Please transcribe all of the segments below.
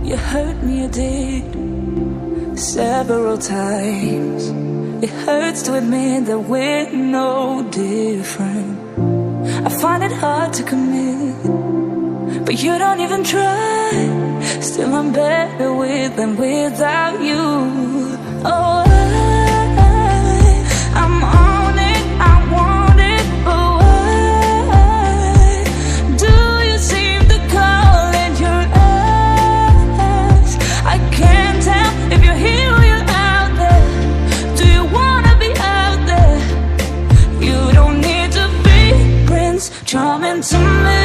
You hurt me, you did, several times. It hurts to admit that we're no different. I find it hard to commit, but you don't even try. Still I'm better with than without you. Oh, I'm on it, I want it, but why do you seem to call in your eyes? I can't tell if you're here or you're out there. Do you wanna be out there? You don't need to be Prince Charming to me.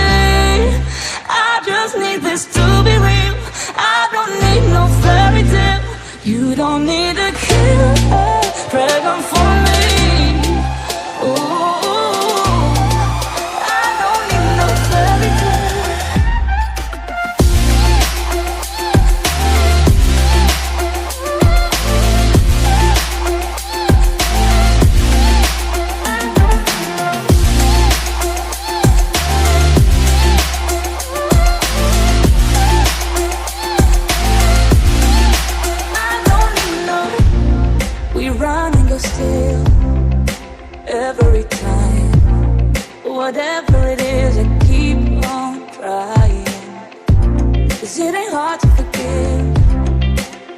I just need this to be real. I don't need no fairy tale. You don't need a killer pregnant for me. Ooh, I don't need no fairy tale. Still, every time, whatever it is, I keep on trying. 'Cause it ain't hard to forgive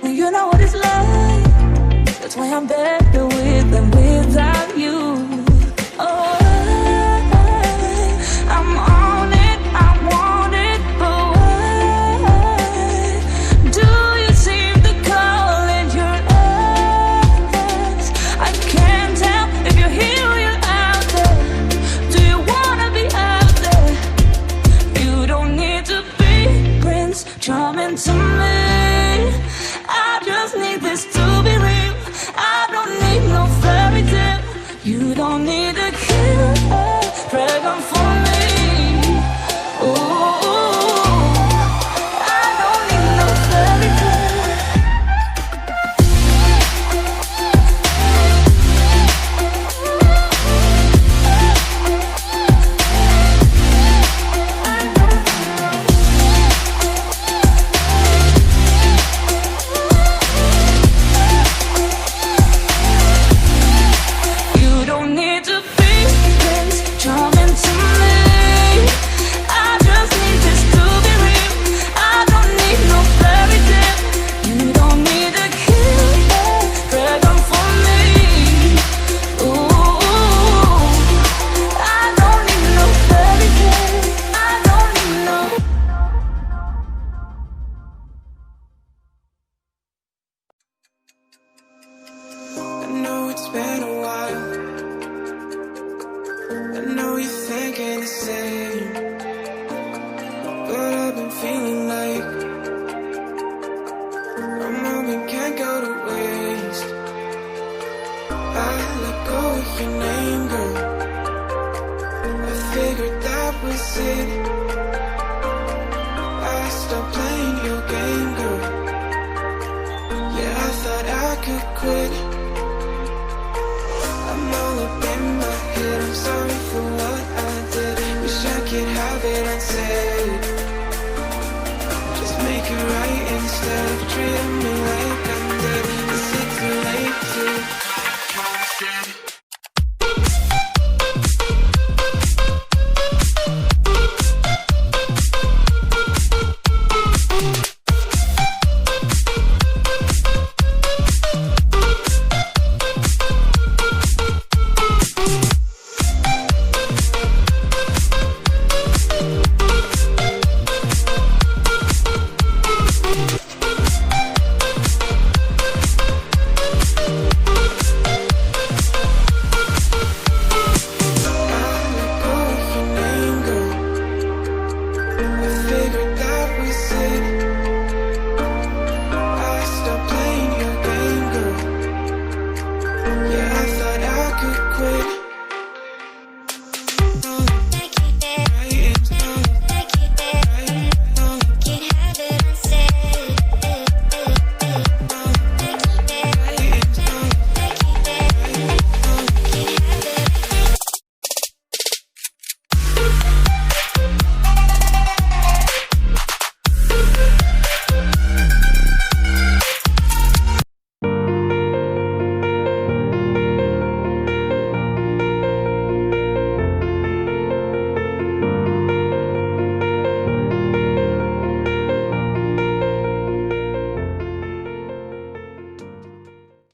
when you know what it's like. That's why I'm better with than without you. Oh, I'm on it, I want it, but why do you seem to call in your eyes? I can't tell if you're here or you're out there. Do you wanna be out there? You don't need to be Prince Charming to me. I just need this to be real. I don't need no fairy tale. You don't need a killer pregnant for me. Ooh, I don't need no fairy tale. You don't need to be Prince Charming to me. I just need this to be real. I don't need no fairy tale. You don't need a killer pregnant for me. Ooh, I don't need no fairy tale. I don't need no. I know it's been a while. I know you're thinking the same, but I've been feeling like a moment can't go to waste. I let go of your name, girl. I figured that was it. I stopped playing your game, girl. Yeah, I thought I could quit.